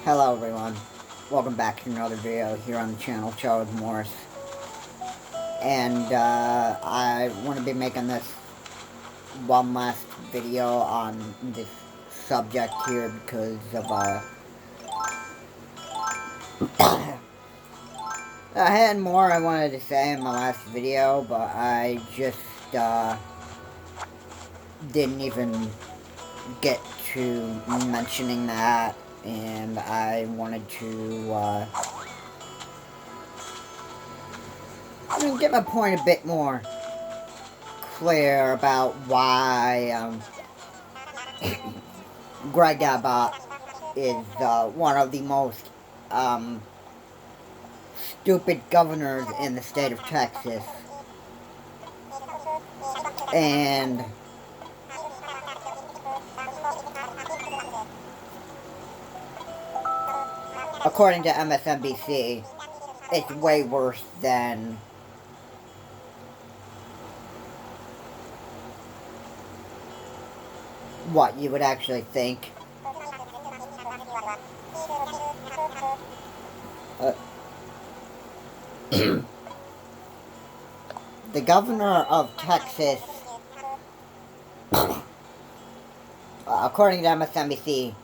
Hello everyone, welcome back to another video here on the channel, Charles Morris. And I want to be making this one last video on this subject here because of I had more I wanted to say in my last video, but I just didn't even get to mentioning that, and I wanted to get my point a bit more clear about why Gregg Abott is one of the most stupid governors in the state of Texas. And according to MSNBC, it's way worse than what you would actually think. The governor of Texas, according to MSNBC,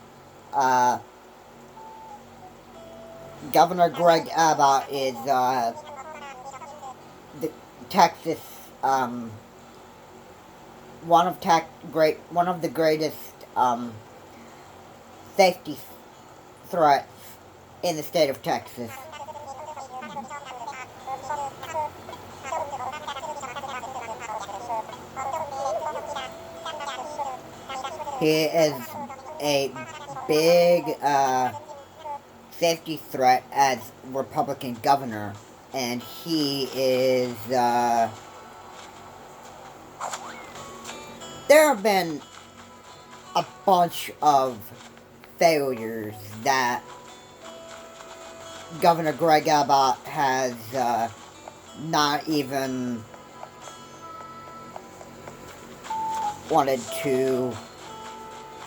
Govenor Gregg Abott is the Texas one of the greatest safety threats in the state of Texas. He is a big safety threat as Republican governor, and he is there have been a bunch of failures that Governor Gregg Abott has not even wanted to,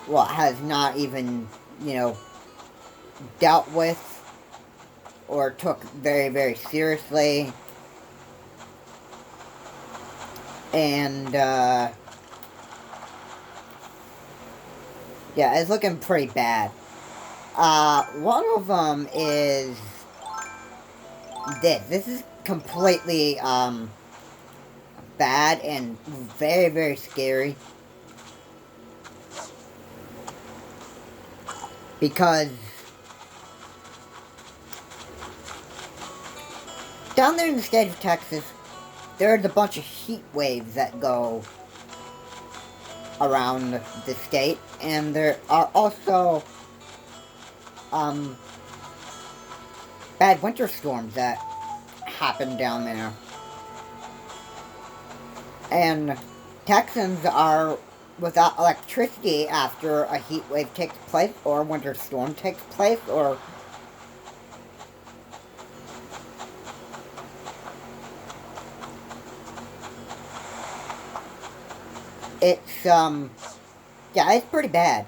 has not even, dealt with or took very, very seriously. And, yeah, it's looking pretty bad. One of them is this. This is completely, bad and very, very scary. Because down there in the state of Texas, there's a bunch of heat waves that go around the state, and there are also bad winter storms that happen down there. And Texans are without electricity after a heat wave takes place, or a winter storm takes place, or it's, yeah, it's pretty bad.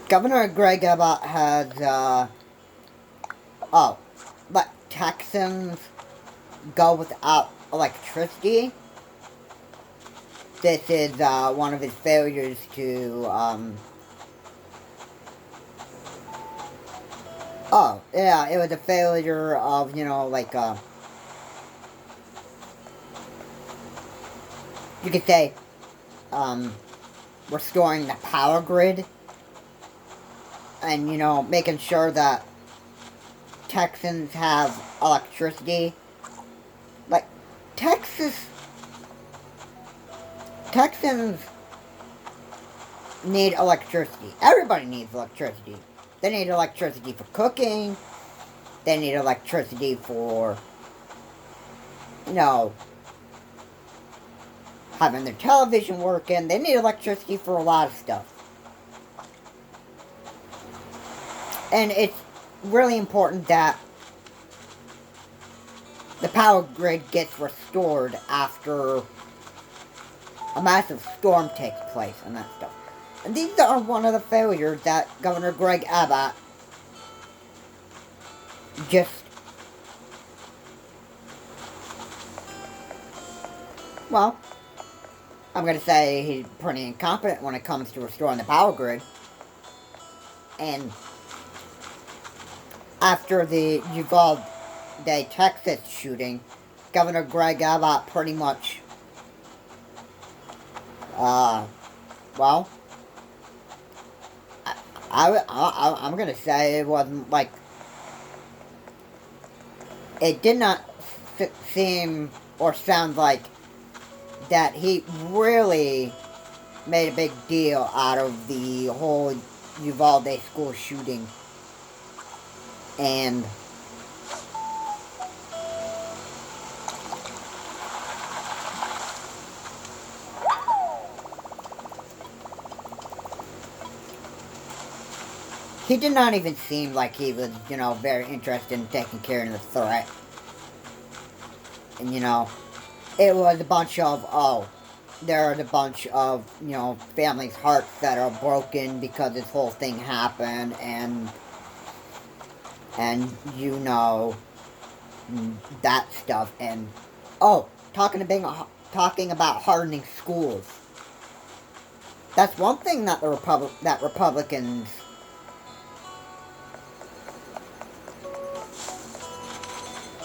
Governor Gregg Abott has, let Texans go without electricity. This is, one of his failures to, yeah, it was a failure of, you could say, restoring the power grid. And, making sure that Texans have electricity. Like, Texans need electricity. Everybody needs electricity. They need electricity for cooking. They need electricity for, having their television working. They need electricity for a lot of stuff. And it's really important that the power grid gets restored after a massive storm takes place and that stuff. And these are one of the failures that Governor Gregg Abott just, well, I'm going to say he's pretty incompetent when it comes to restoring the power grid. And after the Uvalde, Texas shooting, Governor Gregg Abott pretty much, well, I'm going to say it wasn't like, it did not seem or sound like that he really made a big deal out of the whole Uvalde school shooting. And he did not even seem like he was, very interested in taking care of the threat. And, it was a bunch of, there's a bunch of, families' hearts that are broken because this whole thing happened, and that stuff. And, talking about hardening schools. That's one thing that Republicans,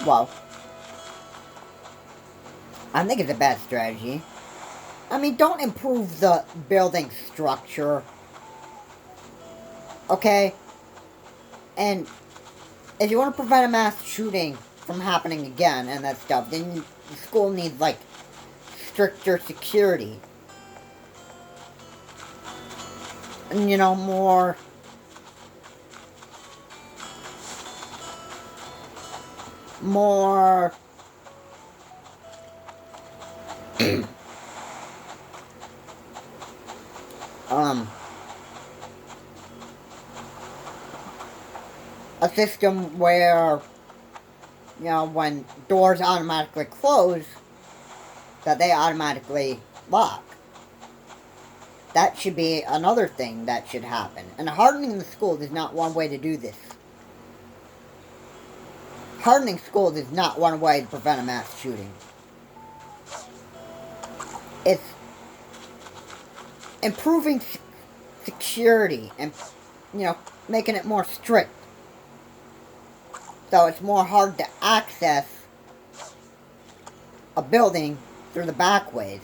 well, I think it's a bad strategy. I mean, don't improve the building structure, okay? And if you want to prevent a mass shooting from happening again and that stuff, then the school needs, like, stricter security. And, more a system where, when doors automatically close, that they automatically lock. That should be another thing that should happen. And hardening the schools is not one way to do this. Hardening schools is not one way to prevent a mass shooting. It's improving security and, making it more strict. So it's more hard to access a building through the back ways.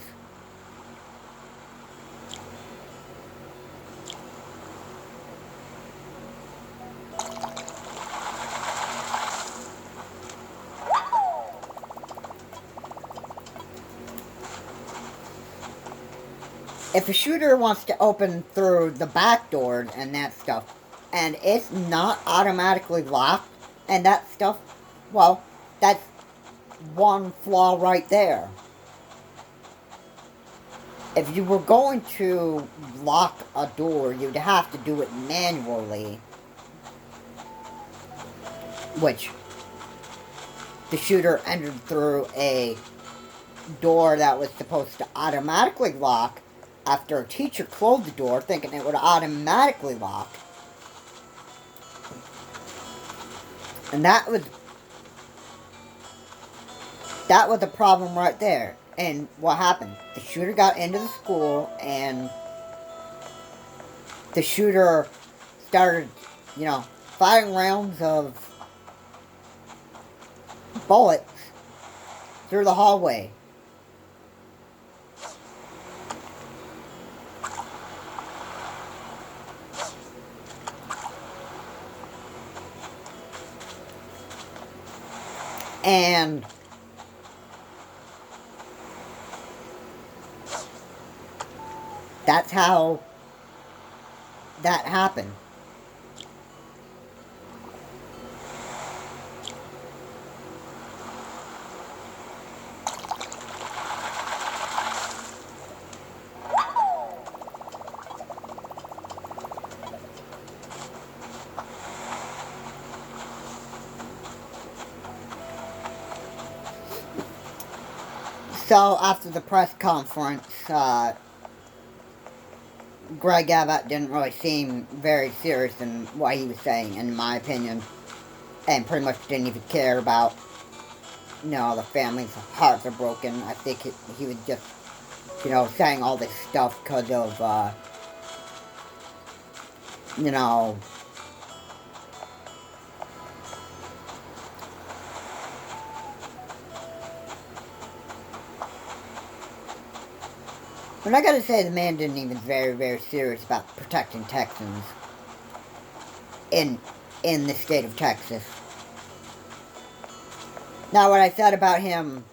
If a shooter wants to open through the back door and that stuff, and it's not automatically locked, and that stuff, well, that's one flaw right there. If you were going to lock a door, you'd have to do it manually, which the shooter entered through a door that was supposed to automatically lock after a teacher closed the door thinking it would automatically lock. And that was a problem right there. And what happened? The shooter got into the school, and the shooter started, firing rounds of bullets through the hallway. And that's how that happened. So, after the press conference, Gregg Abott didn't really seem very serious in what he was saying, in my opinion. And pretty much didn't even care about, the family's hearts are broken. I think he was just, saying all this stuff because of, But I gotta say, the man didn't even very, very serious about protecting Texans in the state of Texas. Now, what I said about him,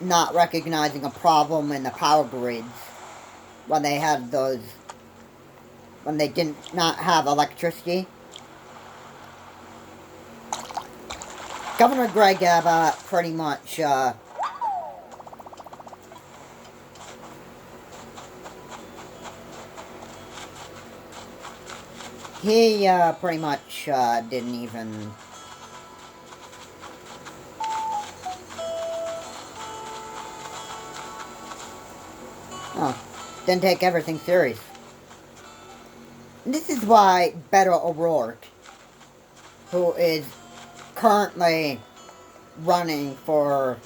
not recognizing a problem in the power grids when they had when they did not have electricity. Govenor Gregg Abott pretty much, he pretty much didn't even didn't take everything serious. This is why Beto O'Rourke, who is currently running for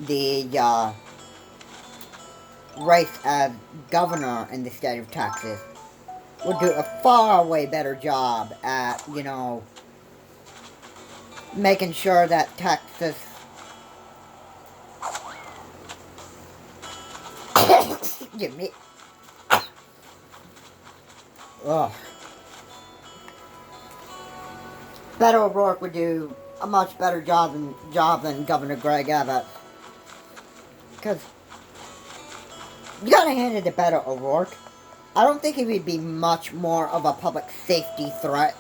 the race as governor in the state of Texas, would do a far way better job at, making sure that Texas excuse me. Ugh. Beto O'Rourke would do a much better job than Govenor Gregg Abott. Because you gotta hand it to Beto O'Rourke. I don't think he would be much more of a public safety threat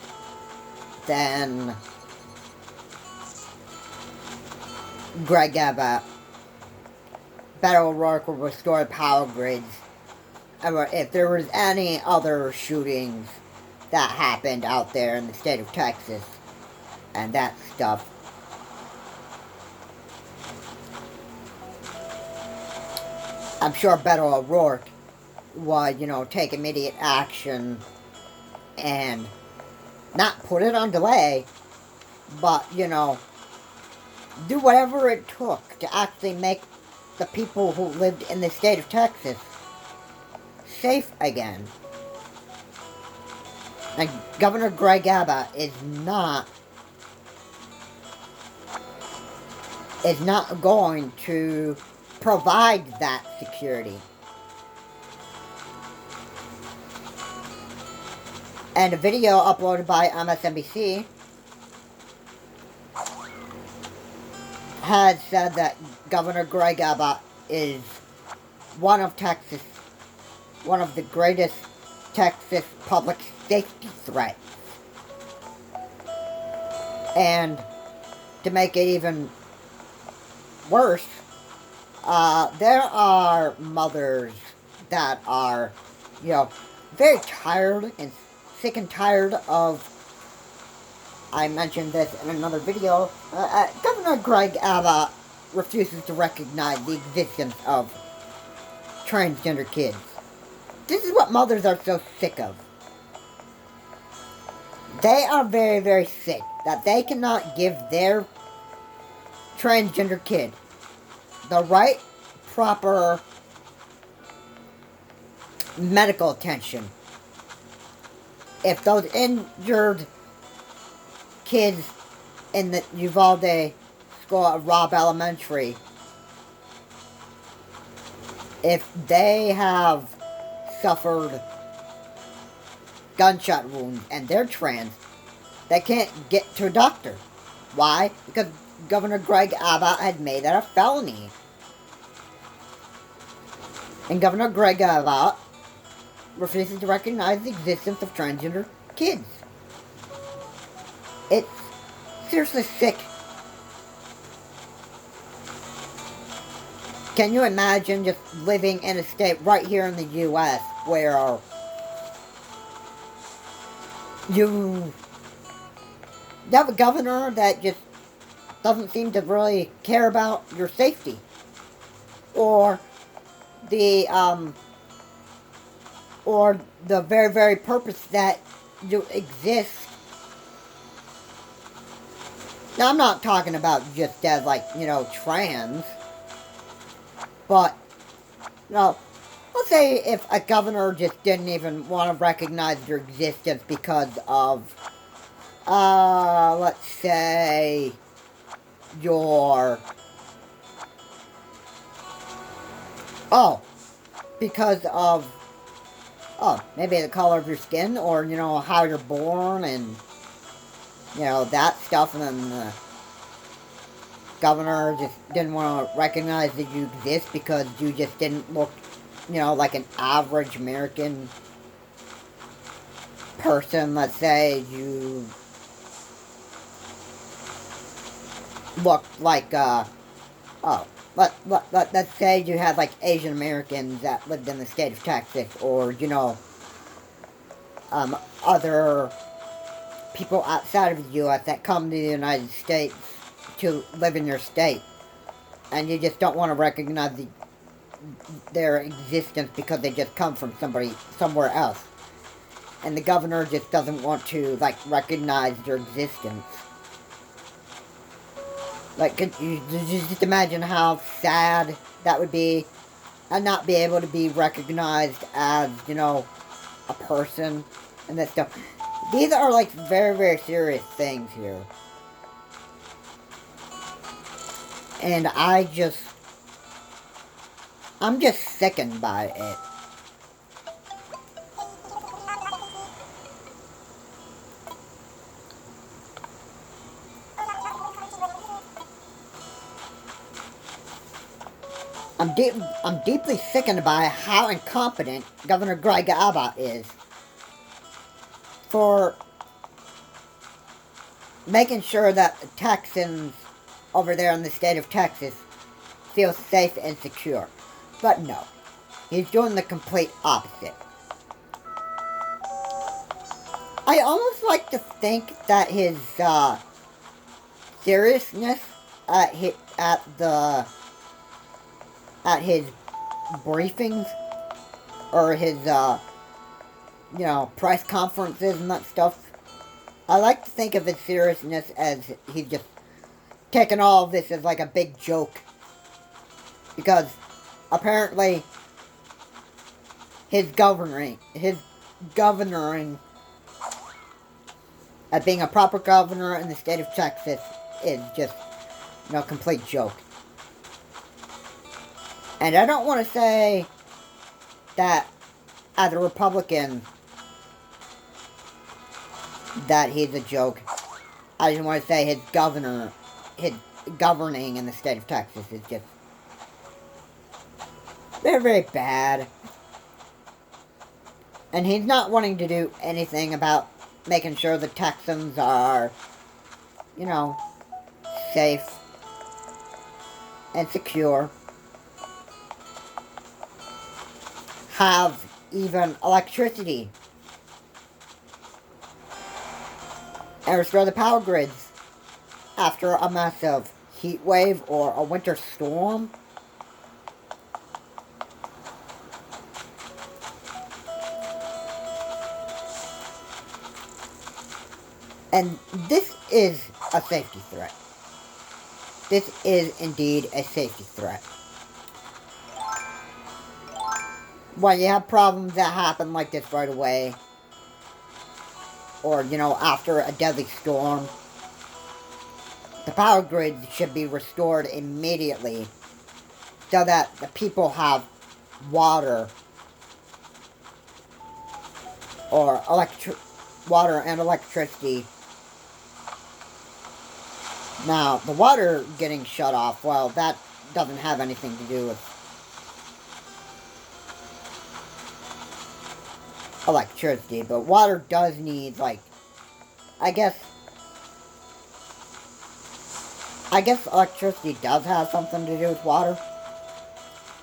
than Gregg Abott. Beto O'Rourke would restore power grids. If there was any other shootings that happened out there in the state of Texas and that stuff, I'm sure Beto O'Rourke would, take immediate action and not put it on delay, but, do whatever it took to actually make the people who lived in the state of Texas safe again. And Govenor Gregg Abott is not going to provide that security. And a video uploaded by MSNBC had said that Govenor Gregg Abott is one of the greatest Texas public safety threats. And to make it even worse, there are mothers that are, very tired and sick and tired of, I mentioned this in another video, Govenor Gregg Abott refuses to recognize the existence of transgender kids. This is what mothers are so sick of. They are very, very sick that they cannot give their transgender kid the right, proper medical attention. If those injured kids in the Uvalde school at Robb Elementary, if they have suffered gunshot wounds and they're trans, they can't get to a doctor. Why? Because Govenor Gregg Abott had made that a felony. And Govenor Gregg Abott refuses to recognize the existence of transgender kids. It's seriously sick. Can you imagine just living in a state right here in the U.S. where You have a governor that just doesn't seem to really care about your safety. Or the, very, very purpose that you exist. Now, I'm not talking about just as, like, trans. But, let's say if a governor just didn't even want to recognize your existence because of, let's say, your, because of, maybe the color of your skin, or, how you're born, and, that stuff, and then the governor just didn't want to recognize that you exist because you just didn't look, like an average American person. Let's say you look like, let's say you had, like, Asian Americans that lived in the state of Texas, or, other people outside of the U.S. that come to the United States to live in your state, and you just don't want to recognize their existence because they just come from somewhere else, and the governor just doesn't want to, like, recognize their existence. Like, could you just imagine how sad that would be, and not be able to be recognized as, a person, and that stuff. These are, like, very, very serious things here. And I'm just sickened by it. I'm deeply sickened by how incompetent Governor Gregg Abott is for making sure that the Texans over there in the state of Texas feel safe and secure. But no, he's doing the complete opposite. I almost like to think that his seriousness at his briefings, or his press conferences and that stuff, I like to think of his seriousness as he's just taking all of this as like a big joke, because apparently his governing as being a proper governor in the state of Texas is just, a complete joke. And I don't want to say that as a Republican that he's a joke. I just want to say his governing in the state of Texas is just very, very bad. And he's not wanting to do anything about making sure the Texans are, safe and secure. Have even electricity. And restore the power grids after a massive heat wave or a winter storm. And this is a safety threat. This is indeed a safety threat. When you have problems that happen like this right away, or, after a deadly storm, the power grid should be restored immediately so that the people have water, or water and electricity. Now, the water getting shut off, well, that doesn't have anything to do with electricity, but water does need, like, I guess electricity does have something to do with water.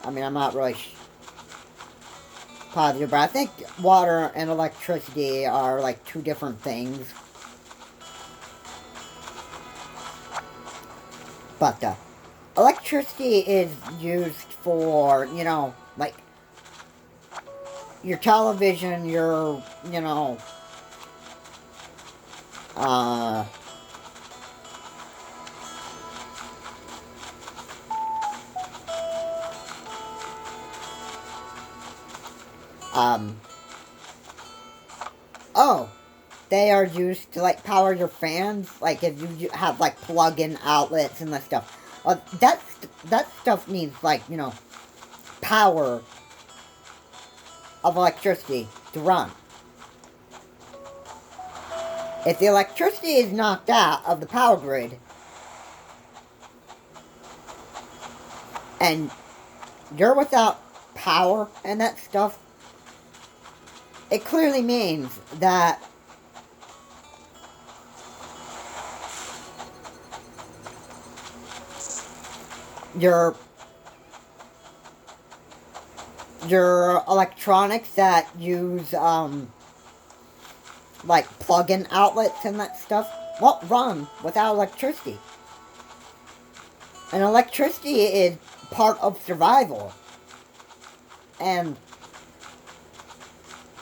I mean, I'm not really positive, but I think water and electricity are like two different things. But electricity is used for, you know, like your television, your, you know, oh, they are used to, like, power your fans. Like, if you have, like, plug-in outlets and that stuff. That stuff needs, like, you know, power of electricity to run. If the electricity is knocked out of the power grid, and you're without power and that stuff, it clearly means that your electronics that use, like, plug-in outlets and that stuff won't run without electricity. And electricity is part of survival. And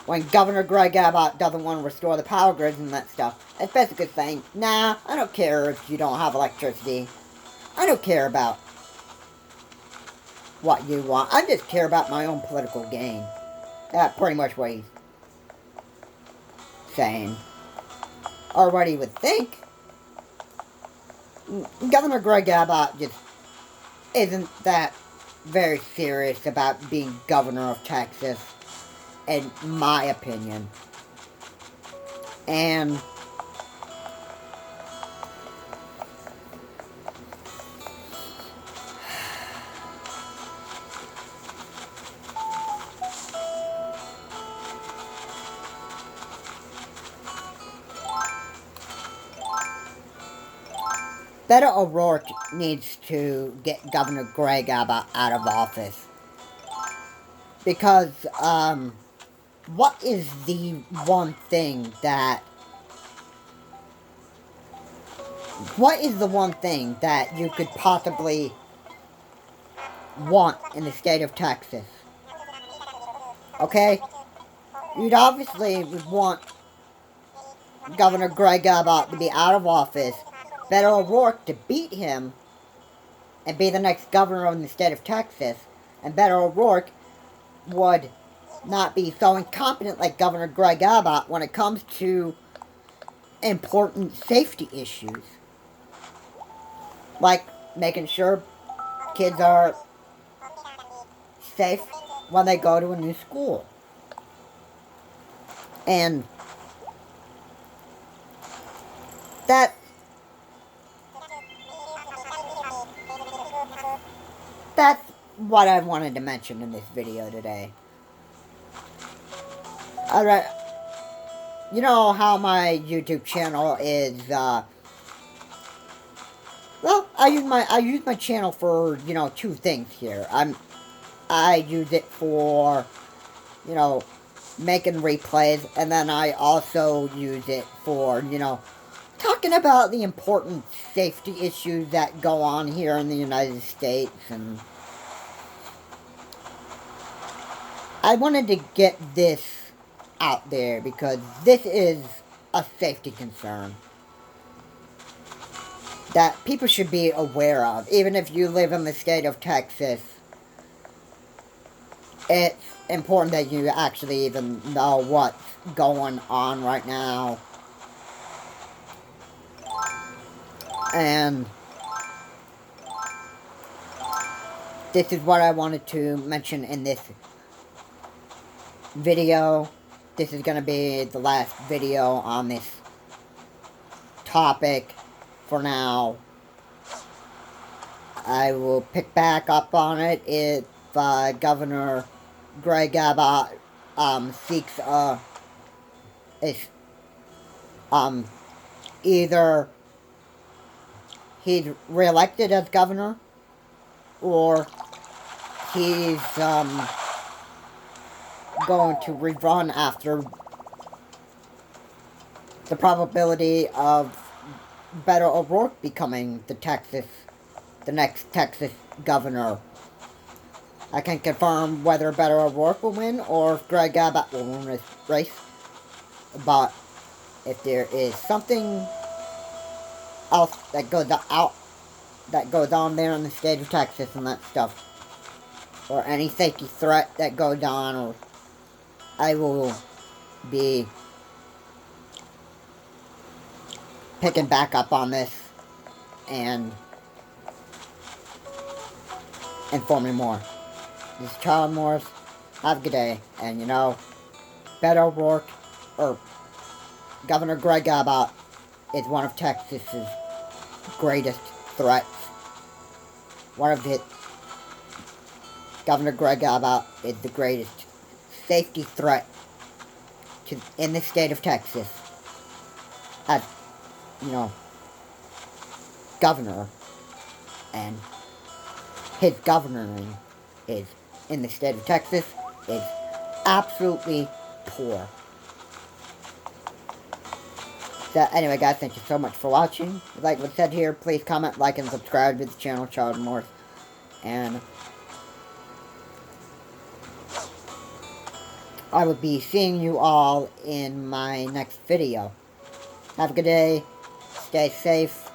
when Governor Gregg Abott doesn't want to restore the power grids and that stuff, it's basically saying, nah, I don't care if you don't have electricity. I don't care about what you want. I just care about my own political gain. That's pretty much what he's saying. Or what he would think. Governor Gregg Abott just isn't that very serious about being Governor of Texas, in my opinion. And Beto O'Rourke needs to get Governor Gregg Abott out of office. Because, what is the one thing that... What is the one thing that you could possibly want in the state of Texas? Okay? You'd obviously want Governor Gregg Abott to be out of office, Beto O'Rourke to beat him and be the next governor of the state of Texas, and Beto O'Rourke would not be so incompetent like Governor Gregg Abott when it comes to important safety issues. Like making sure kids are safe when they go to a new school. And that's what I wanted to mention in this video today. Alright, you know how my YouTube channel is, well, I use my channel for, you know, two things here. I use it for, you know, making replays, and then I also use it for, you know, talking about the important safety issues that go on here in the United States. And I wanted to get this out there because this is a safety concern that people should be aware of. Even if you live in the state of Texas, it's important that you actually even know what's going on right now. And this is what I wanted to mention in this video. This is going to be the last video on this topic for now. I will pick back up on it if Governor Gregg Abott seeks either he's reelected as governor, or he's going to rerun after the probability of Beto O'Rourke becoming the next Texas governor. I can't confirm whether Beto O'Rourke will win or if Gregg Abott will win this race. But if there is something else that goes on there in the state of Texas and that stuff, or any safety threat that goes on, or I will be picking back up on this and informing more. This is Charlie Morris. Have a good day. And you know, Beto O'Rourke, or Governor Gregg Abott, is one of Texas's greatest threats. Governor Gregg Abott is the greatest safety threat in the state of Texas. As, you know, governor, and his governoring is in the state of Texas is absolutely poor. So anyway, guys, thank you so much for watching. Like what said here, please comment, like, and subscribe to the channel, Charlie Morris. And I will be seeing you all in my next video. Have a good day. Stay safe.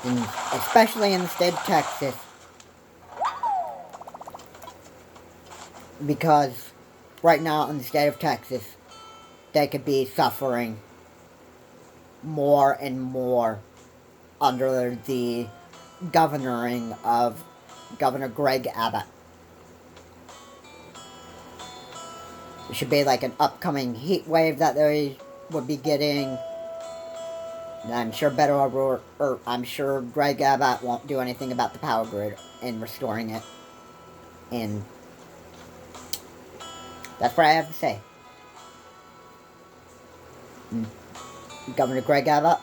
And especially in the state of Texas. Because right now in the state of Texas, they could be suffering more and more under the governoring of Governor Gregg Abott. It should be like an upcoming heat wave that they would be getting. And I'm sure I'm sure Gregg Abott won't do anything about the power grid and restoring it. And that's what I have to say. Governor Gregg Abott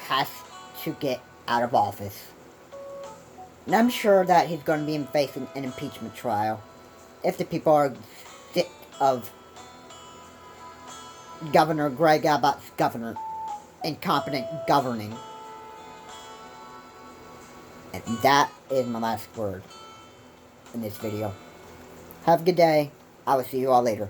has to get out of office. And I'm sure that he's going to be facing an impeachment trial if the people are sick of Governor Gregg Abott's incompetent governing. And that is my last word in this video. Have a good day. I will see you all later.